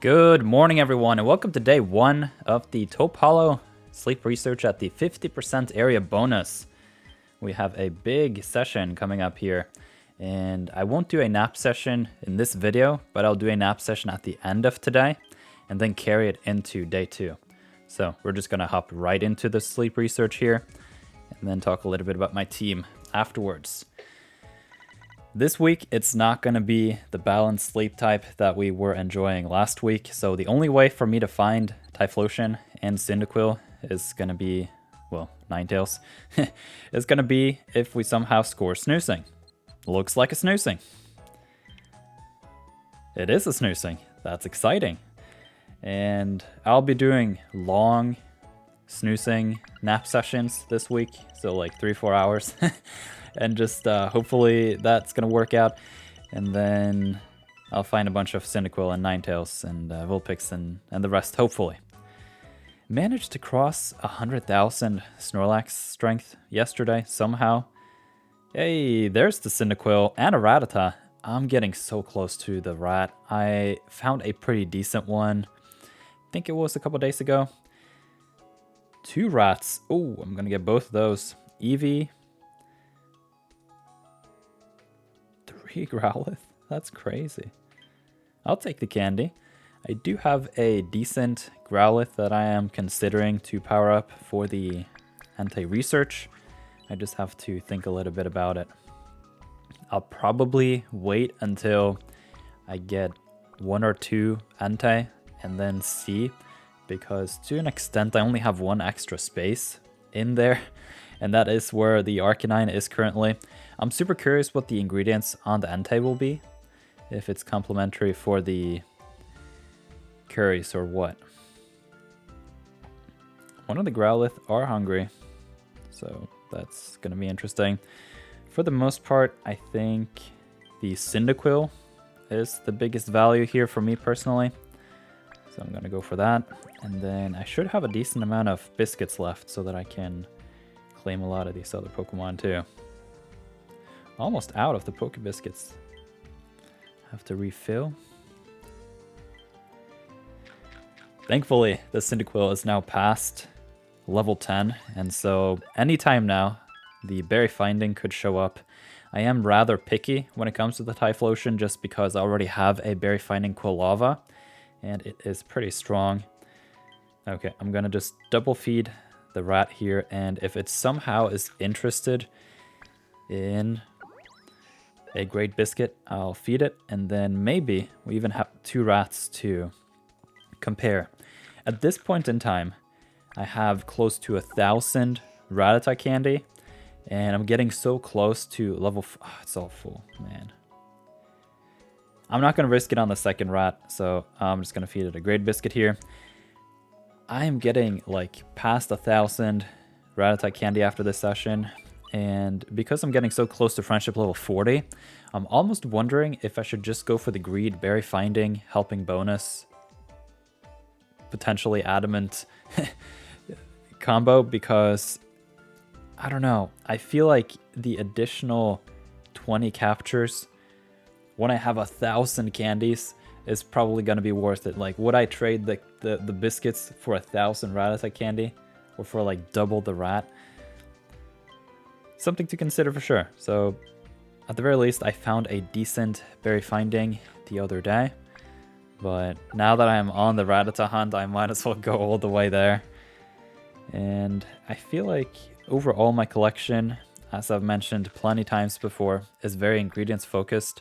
Good morning, everyone, and welcome to day 1 of the Taupe Hollow sleep research at the 50% area bonus. We have a big session coming up here, and I won't do a nap session in this video, but I'll do a nap session at the end of today, and then carry it into day 2. So we're just going to hop right into the sleep research here, and then talk a little bit about my team afterwards. This week, it's not going to be the balanced sleep type that we were enjoying last week, so the only way for me to find Typhlosion and Cyndaquil is going to be, well, Ninetales, is going to be if we somehow score snoozing. Looks like a snoozing. It is a snoozing. That's exciting. And I'll be doing long snoozing nap sessions this week, so like 3-4 hours. And just hopefully that's going to work out. And then I'll find a bunch of Cyndaquil and Ninetales and Vulpix and the rest, hopefully. Managed to cross 100,000 Snorlax strength yesterday, somehow. Hey, there's the Cyndaquil and a Rattata. I'm getting so close to the rat. I found a pretty decent one. I think it was a couple days ago. 2 rats. Oh, I'm going to get both of those. Eevee. 3 Growlithe? That's crazy. I'll take the candy. I do have a decent Growlithe that I am considering to power up for the Entei research. I just have to think a little bit about it. I'll probably wait until I get 1 or 2 Entei and then see, because to an extent I only have 1 extra space in there, and that is where the Arcanine is currently. I'm super curious what the ingredients on the Entei will be, if it's complementary for the curries or what. One of the Growlithe are hungry, so that's going to be interesting. For the most part, I think the Cyndaquil is the biggest value here for me personally, so I'm going to go for that. And then I should have a decent amount of biscuits left so that I can claim a lot of these other Pokemon too. Almost out of the Poke Biscuits. Have to refill. Thankfully, the Cyndaquil is now past level 10, and so anytime now, the berry finding could show up. I am rather picky when it comes to the Typhlosion, just because I already have a berry finding Quilava, and it is pretty strong. Okay, I'm gonna just double feed the rat here, and if it somehow is interested in a great biscuit, I'll feed it, and then maybe we even have 2 rats to compare. At this point in time, I have close to 1,000 Rattata candy, and I'm getting so close to level it's all full, man. I'm not going to risk it on the second rat, so I'm just going to feed it a great biscuit here. I am getting like past 1,000 Rattata candy after this session, and because I'm getting so close to friendship level 40, I'm almost wondering if I should just go for the greed berry finding helping bonus, potentially adamant combo, because I don't know, I feel like the additional 20 captures when I have 1,000 candies is probably going to be worth it. Like, would I trade the biscuits for 1,000 Rattata candy, or for like double the rat? Something to consider for sure. So at the very least, I found a decent berry finding the other day, but now that I'm on the Rattata hunt, I might as well go all the way there. And I feel like overall my collection, as I've mentioned plenty times before, is very ingredients focused,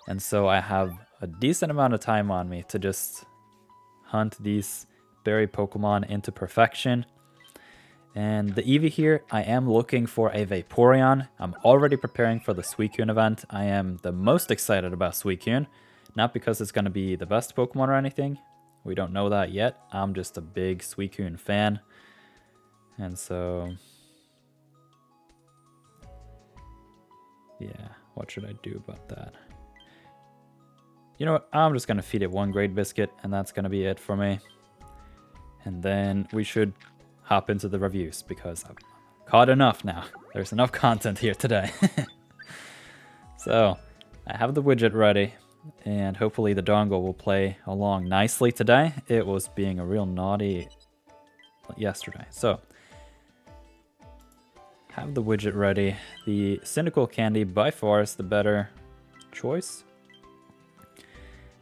and so I have a decent amount of time on me to just hunt these berry Pokemon into perfection. And the Eevee here, I am looking for a Vaporeon. I'm already preparing for the Suicune event. I am the most excited about Suicune. Not because it's going to be the best Pokemon or anything. We don't know that yet. I'm just a big Suicune fan. And so, yeah, what should I do about that? You know what? I'm just going to feed it 1 great biscuit, and that's going to be it for me. And then we should hop into the reviews, because I've caught enough now. There's enough content here today. So I have the widget ready. and hopefully the dongle will play along nicely today. It was being a real naughty yesterday. So, have the widget ready. The Cyndaquil candy by far is the better choice.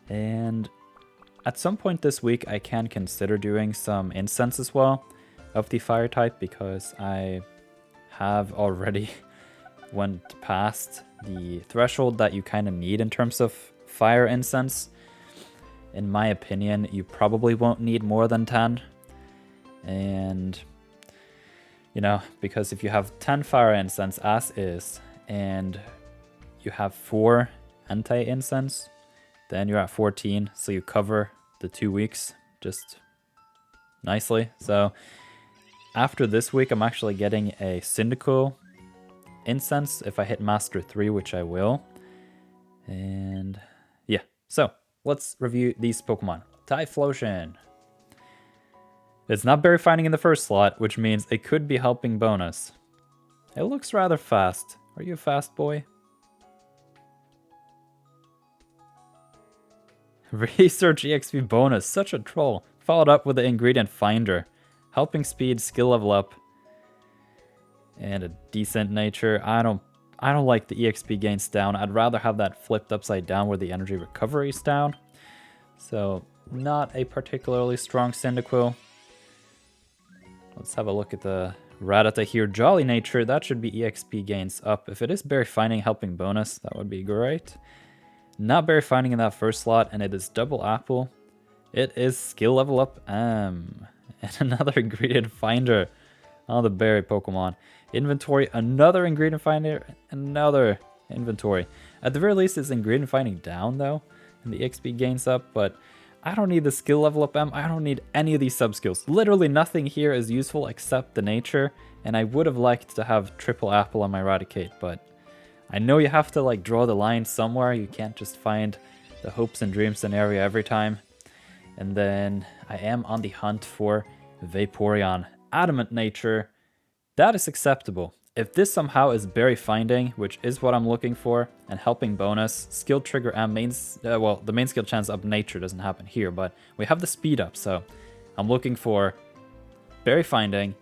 And at some point this week, I can consider doing some incense as well of the fire type, because I have already went past the threshold that you kind of need in terms of fire incense. In my opinion, you probably won't need more than 10. And, you know, because if you have 10 fire incense as is, and you have 4 Entei incense, then you're at 14, so you cover the 2 weeks just nicely. So after this week, I'm actually getting a Cyndaquil incense if I hit Master 3, which I will. And yeah, so let's review these Pokemon. Typhlosion. It's not berry finding in the first slot, which means it could be helping bonus. It looks rather fast. Are you a fast boy? Research EXP bonus, such a troll. Followed up with the ingredient finder. Helping speed, skill level up, and a decent nature. I don't like the EXP gains down. I'd rather have that flipped upside down where the energy recovery is down. So not a particularly strong Cyndaquil. Let's have a look at the Rattata here. Jolly nature, that should be EXP gains up. If it is berry finding helping bonus, that would be great. Not berry finding in that first slot, and it is double apple. It is skill level up and another ingredient finder on the berry Pokemon. Inventory, another ingredient finder, another inventory. At the very least, is ingredient finding down though, and the XP gains up, but I don't need the skill level up M. I don't need any of these sub-skills. Literally nothing here is useful except the nature, and I would have liked to have triple apple on my Raticate, but I know you have to like draw the line somewhere. You can't just find the hopes and dreams scenario every time. And then I am on the hunt for Vaporeon. Adamant nature, that is acceptable. If this somehow is berry finding, which is what I'm looking for, and helping bonus, skill trigger and well, the main skill chance up nature doesn't happen here, but we have the speed up, so I'm looking for berry finding,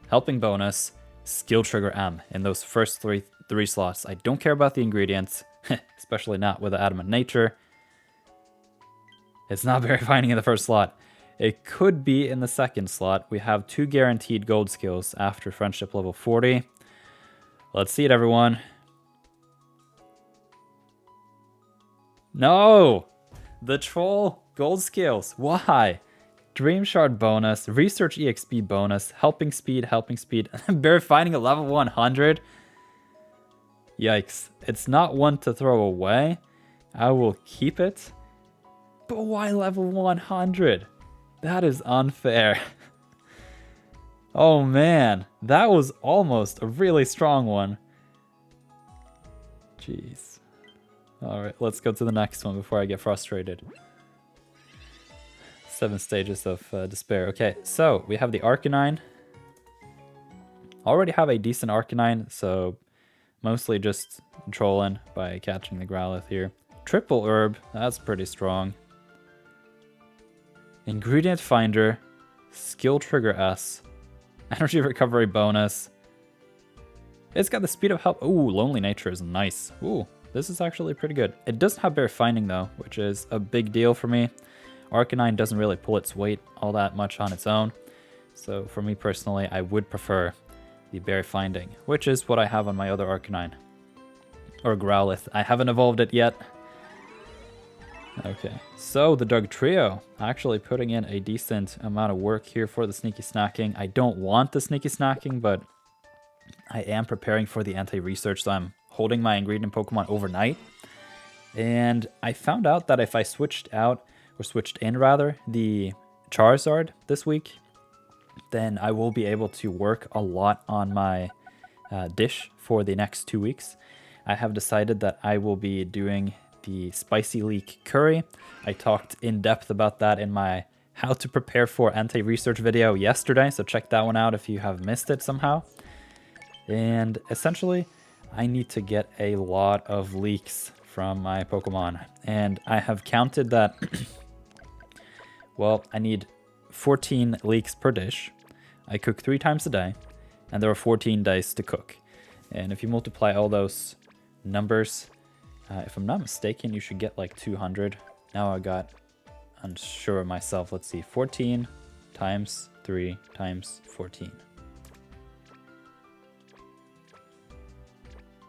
helping bonus, skill trigger M in those first three slots. I don't care about the ingredients, especially not with the adamant nature. It's not berry finding in the first slot. It could be in the second slot. We have 2 guaranteed gold skills after friendship level 40. Let's see it, everyone. No! The troll gold skills. Why? Dream Shard bonus, Research EXP bonus, helping speed, and berry finding at level 100. Yikes. It's not one to throw away. I will keep it. But why level 100? That is unfair. Oh man, that was almost a really strong one. Jeez. Alright, let's go to the next one before I get frustrated. 7 stages of despair. Okay, so we have the Arcanine. Already have a decent Arcanine, so mostly just trolling by catching the Growlithe here. Triple Herb, that's pretty strong. Ingredient Finder, Skill Trigger S, Energy Recovery bonus. It's got the speed of help. Ooh, Lonely Nature is nice. Ooh, this is actually pretty good. It doesn't have Berry Finding though, which is a big deal for me. Arcanine doesn't really pull its weight all that much on its own. So for me personally, I would prefer the Berry Finding, which is what I have on my other Arcanine. Or Growlithe. I haven't evolved it yet. Okay, so the Doug Trio actually putting in a decent amount of work here for the sneaky snacking. I don't want the sneaky snacking, but I am preparing for the anti-research, so I'm holding my ingredient Pokemon overnight. And I found out that if I switched in the Charizard this week, then I will be able to work a lot on my dish for the next 2 weeks. I have decided that I will be doing the spicy leek curry. I talked in depth about that in my how to prepare for anti-research video yesterday, so check that one out if you have missed it somehow. And essentially, I need to get a lot of leeks from my Pokemon. And I have counted that, well, I need 14 leeks per dish. I cook 3 times a day, and there are 14 days to cook. And if you multiply all those numbers, if I'm not mistaken, you should get like 200. Now I got unsure of myself. Let's see, 14 times 3 times 14.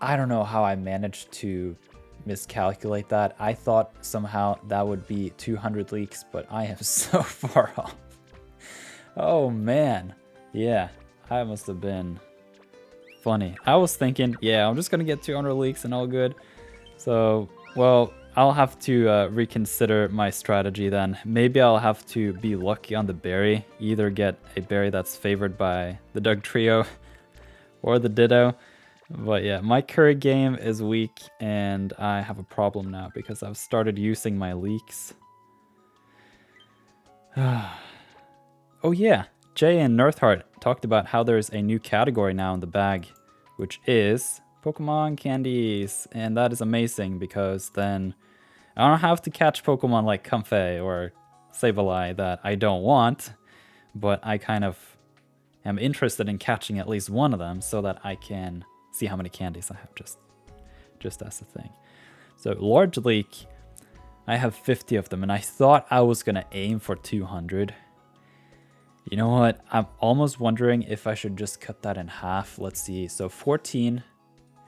I don't know how I managed to miscalculate that. I thought somehow that would be 200 leeks, but I am so far off. Oh man. Yeah, I must have been funny. I was thinking, yeah, I'm just gonna get 200 leeks and all good. So, well, I'll have to reconsider my strategy then. Maybe I'll have to be lucky on the berry. Either get a berry that's favored by the Doug Trio or the Ditto. But yeah, my current game is weak and I have a problem now because I've started using my leeks. Oh yeah, Jay and Nirtheart talked about how there's a new category now in the bag, which is Pokemon candies. And that is amazing because then I don't have to catch Pokemon like Comfey or Sableye that I don't want, but I kind of am interested in catching at least one of them so that I can see how many candies I have just as a thing. So large leek, I have 50 of them and I thought I was gonna aim for 200. You know what? I'm almost wondering if I should just cut that in half. Let's see. So 14.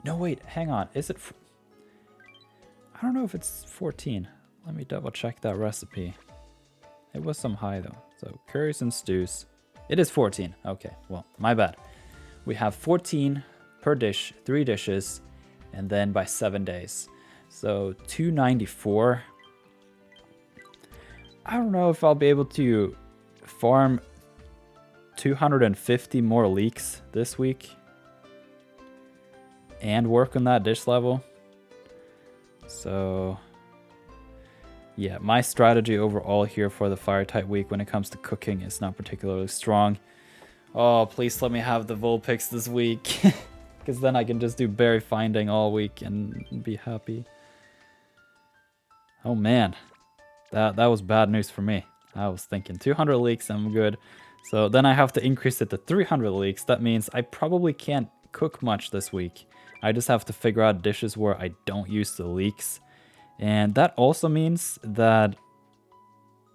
No, wait, hang on. Is it? I don't know if it's 14. Let me double check that recipe. It was some high though. So curries and stews. It is 14. Okay, well, my bad. We have 14 per dish, 3 dishes, and then by 7 days. So 294. I don't know if I'll be able to farm 250 more leeks this week and work on that dish level. So yeah, my strategy overall here for the fire type week when it comes to cooking is not particularly strong. Oh, please let me have the Vulpix this week. Because then I can just do berry finding all week and be happy. Oh man, that was bad news for me. I was thinking 200 leeks, I'm good. So then I have to increase it to 300 leeks. That means I probably can't cook much this week. I just have to figure out dishes where I don't use the leeks. And that also means that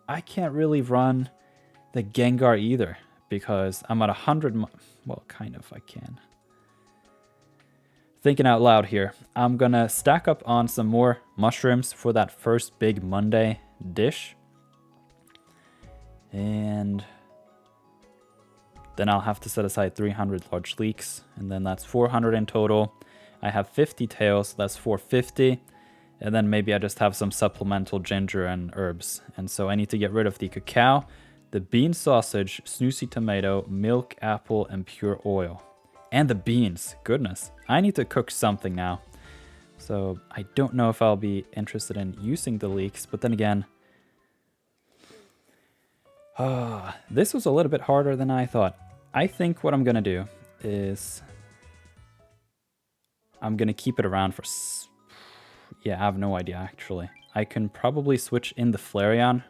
I can't really run the Gengar either because I'm at 100. Well, kind of I can. Thinking out loud here, I'm gonna stack up on some more mushrooms for that first big Monday dish. And then I'll have to set aside 300 large leeks, and then that's 400 in total. I have 50 tails, so that's 450. And then maybe I just have some supplemental ginger and herbs. And so I need to get rid of the cacao, the bean sausage, snoozy tomato, milk, apple, and pure oil. And the beans, goodness. I need to cook something now. So I don't know if I'll be interested in using the leeks, but then again, this was a little bit harder than I thought. I think what I'm gonna do is I'm gonna keep it around for, yeah, I have no idea actually. I can probably switch in the Flareon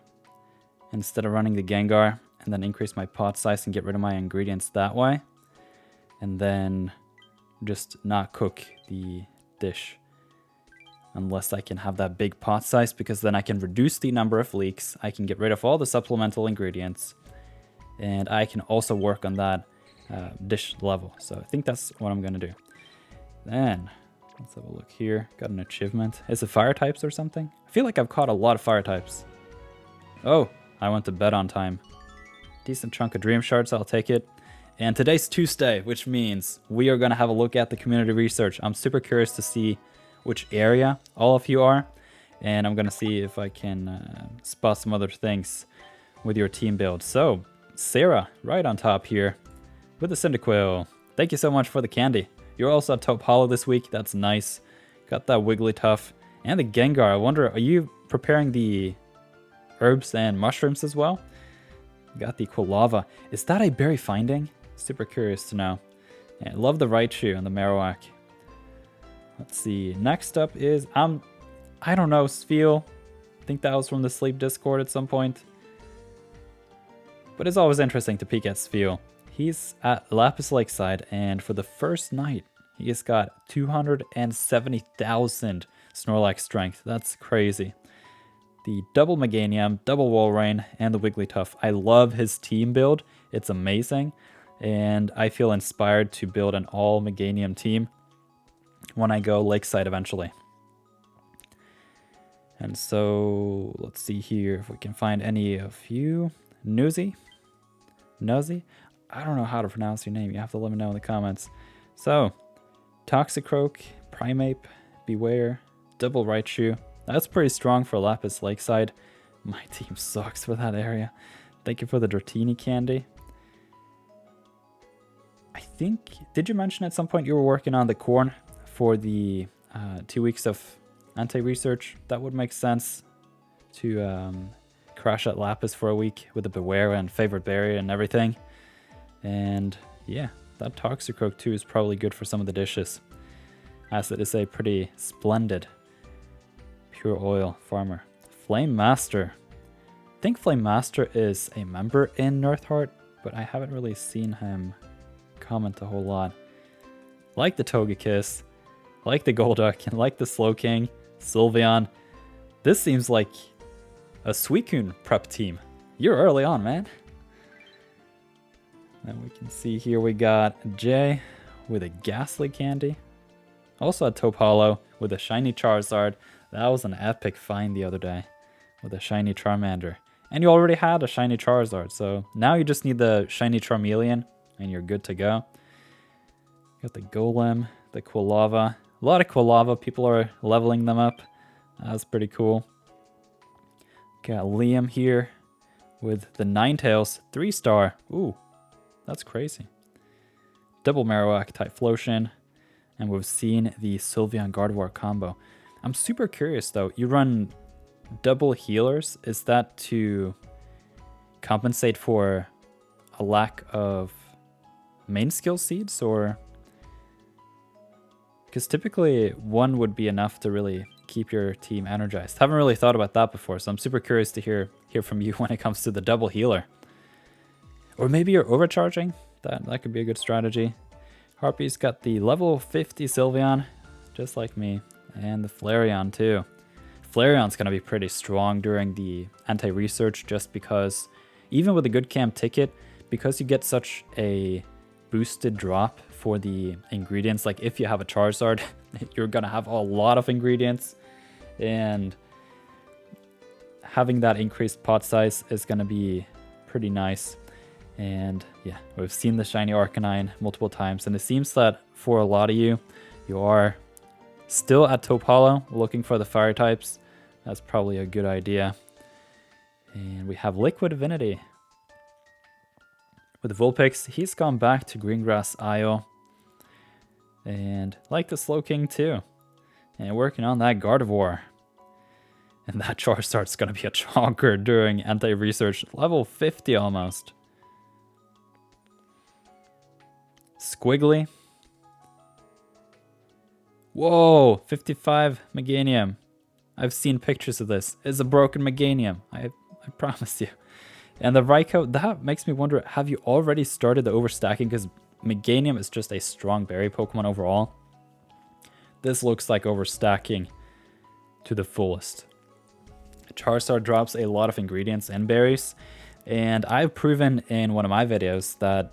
instead of running the Gengar and then increase my pot size and get rid of my ingredients that way. And then just not cook the dish unless I can have that big pot size, because then I can reduce the number of leeks, I can get rid of all the supplemental ingredients, and I can also work on that dish level. So I think that's what I'm gonna do. Then, let's have a look here. Got an achievement. Is it fire types or something? I feel like I've caught a lot of fire types. Oh, I went to bed on time. Decent chunk of dream shards, I'll take it. And today's Tuesday, which means we are gonna have a look at the community research. I'm super curious to see which area all of you are, and I'm gonna see if I can spot some other things with your team build. So, Sarah, right on top here with the Cyndaquil. Thank you so much for the candy. You're also at Taupe Hollow this week. That's nice. Got that Wigglytuff and the Gengar. I wonder, are you preparing the herbs and mushrooms as well? Got the Quilava. Is that a berry finding? Super curious to know. Yeah, I love the Raichu and the Marowak. Let's see. Next up is, I'm I don't know, Spheal. I think that was from the Sleep Discord at some point. But it's always interesting to peek at Spheal. He's at Lapis Lakeside, and for the first night, he's got 270,000 Snorlax strength. That's crazy. The double Meganium, double Walrein, and the Wigglytuff. I love his team build. It's amazing. And I feel inspired to build an all Meganium team when I go Lakeside eventually. And so, let's see here if we can find any of you. Nuzzy? I don't know how to pronounce your name. You have to let me know in the comments. So, Toxicroak, Primeape, Beware, Double Raichu. That's pretty strong for Lapis Lakeside. My team sucks for that area. Thank you for the Dratini candy. I think, did you mention at some point you were working on the corn for the 2 weeks of Entei research? That would make sense to crash at Lapis for a week with the Beware and Favorite Berry and everything. And yeah, that Toxicroak too is probably good for some of the dishes, as it is a pretty splendid pure oil farmer. Flame Master. I think Flame Master is a member in Nirtheart, but I haven't really seen him comment a whole lot. Like the Togekiss, like the Golduck, and like the Slowking, Sylveon. This seems like a Suicune prep team. You're early on, man. Then we can see here we got Jay with a Ghastly candy. Also a Taupe Hollow with a shiny Charizard. That was an epic find the other day with a shiny Charmander. And you already had a shiny Charizard, so now you just need the shiny Charmeleon and you're good to go. Got the Golem, the Quilava. A lot of Quilava, people are leveling them up. That's pretty cool. Got Liam here with the Ninetales 3-star. Ooh, that's crazy. Double Marowak, Typhlosion, and we've seen the Sylveon Gardevoir combo. I'm super curious though, you run double healers. Is that to compensate for a lack of main skill seeds, or? Because typically one would be enough to really keep your team energized. Haven't really thought about that before, so I'm super curious to hear from you when it comes to the double healer. Or maybe you're overcharging. That could be a good strategy. Harpy's got the level 50 Sylveon, just like me, and the Flareon too. Flareon's going to be pretty strong during the Entei research, just because even with a good camp ticket, because you get such a boosted drop for the ingredients, like if you have a Charizard, you're going to have a lot of ingredients, and having that increased pot size is going to be pretty nice. And yeah, we've seen the shiny Arcanine multiple times, and it seems that for a lot of you, you are still at Taupe Hollow looking for the fire types. That's probably a good idea. And we have Liquid Divinity. With Vulpix, he's gone back to Greengrass Isle. And like the Slowking too. And working on that Gardevoir. And that Charizard's going to be a chonker during Entei research. Level 50 almost. Squiggly. Whoa, 55 Meganium. I've seen pictures of this. It's a broken Meganium. I promise you. And the Raikou, that makes me wonder, have you already started the overstacking? Because Meganium is just a strong berry Pokemon overall. This looks like overstacking to the fullest. Charizard drops a lot of ingredients and berries. And I've proven in one of my videos that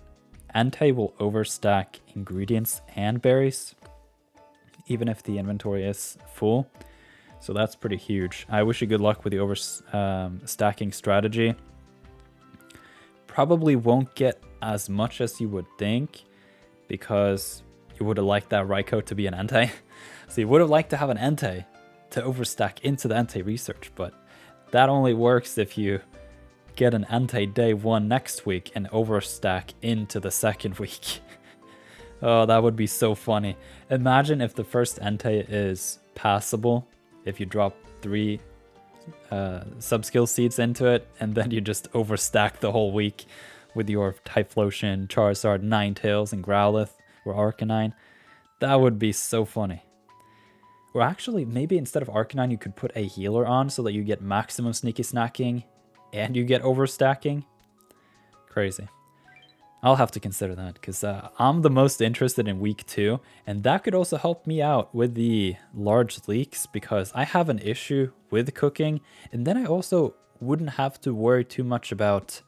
Entei will overstack ingredients and berries, even if the inventory is full. So that's pretty huge. I wish you good luck with the overstacking strategy. Probably won't get as much as you would think, because you would have liked that Raikou to be an Entei. So you would have liked to have an Entei to overstack into the Entei research, but that only works if you get an Entei day 1 next week and overstack into the second week. Oh, that would be so funny. Imagine if the first Entei is passable, if you drop 3 sub-skill seeds into it, and then you just overstack the whole week with your Typhlosion, Charizard, Ninetales, and Growlithe, or Arcanine. That would be so funny. Or actually, maybe instead of Arcanine, you could put a healer on so that you get maximum sneaky snacking and you get overstacking. Crazy. I'll have to consider that because I'm the most interested in week 2. And that could also help me out with the large leaks because I have an issue with cooking. And then I also wouldn't have to worry too much about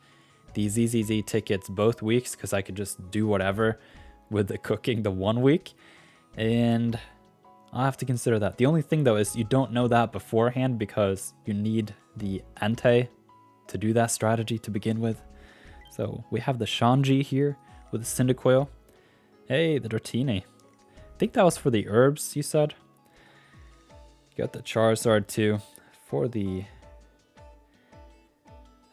the ZZZ tickets both weeks because I could just do whatever with the cooking the 1 week. And I'll have to consider that. The only thing though is you don't know that beforehand because you need the Entei to do that strategy to begin with. So we have the Shanji here with the Cyndaquil. Hey, the Dratini. I think that was for the herbs, you said. You got the Charizard too for the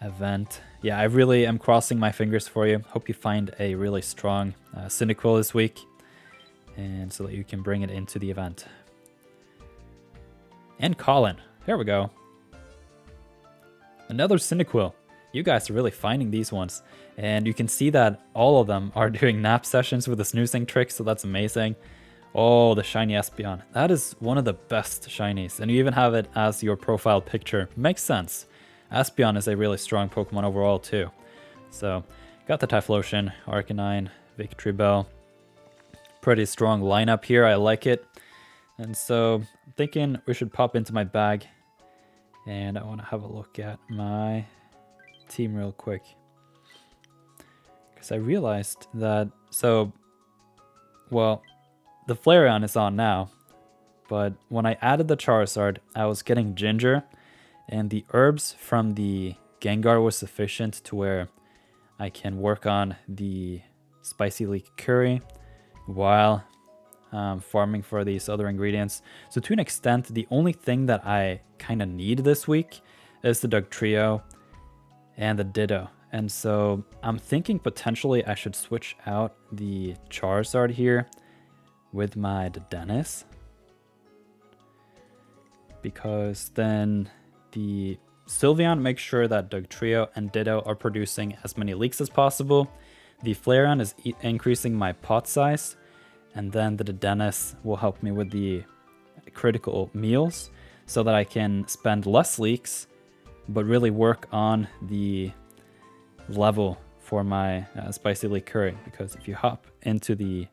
event. Yeah, I really am crossing my fingers for you. Hope you find a really strong Cyndaquil this week. And so that you can bring it into the event. And Colin. There we go. Another Cyndaquil. You guys are really finding these ones. And you can see that all of them are doing nap sessions with the snoozing trick, so that's amazing. Oh, the shiny Espeon. That is one of the best shinies. And you even have it as your profile picture. Makes sense. Espeon is a really strong Pokemon overall too. So, got the Typhlosion, Arcanine, Victory Bell. Pretty strong lineup here, I like it. And so, I'm thinking we should pop into my bag. And I want to have a look at my team real quick. Because I realized that, well, the Flareon is on now. But when I added the Charizard, I was getting Ginger. And the herbs from the Gengar was sufficient to where I can work on the Spicy Leek Curry while farming for these other ingredients. So to an extent, the only thing that I kind of need this week is the Dugtrio and the Ditto. And so I'm thinking potentially I should switch out the Charizard here with my Dennis. Because then the Sylveon makes sure that Dugtrio and Ditto are producing as many leaks as possible. The Flareon is increasing my pot size. And then the Dennis will help me with the critical meals so that I can spend less leaks, but really work on the level for my Spicy Leek Curry. Because if you hop into the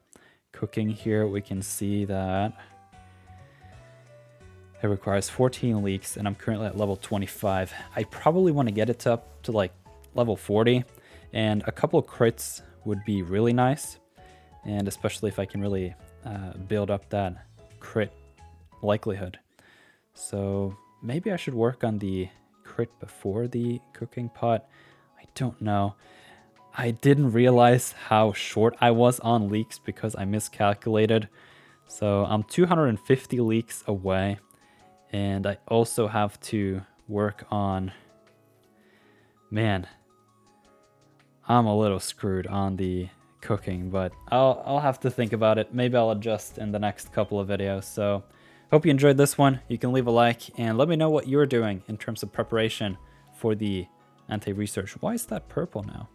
cooking here, we can see that it requires 14 leaks, and I'm currently at level 25. I probably want to get it up to like level 40, and a couple of crits would be really nice, and especially if I can really build up that crit likelihood. So maybe I should work on the crit before the cooking pot. I don't know. I didn't realize how short I was on leaks because I miscalculated. So I'm 250 leaks away. And I also have to work on, man, I'm a little screwed on the cooking, but I'll have to think about it. Maybe I'll adjust in the next couple of videos. So hope you enjoyed this one. You can leave a like and let me know what you're doing in terms of preparation for the Entei research. Why is that purple now?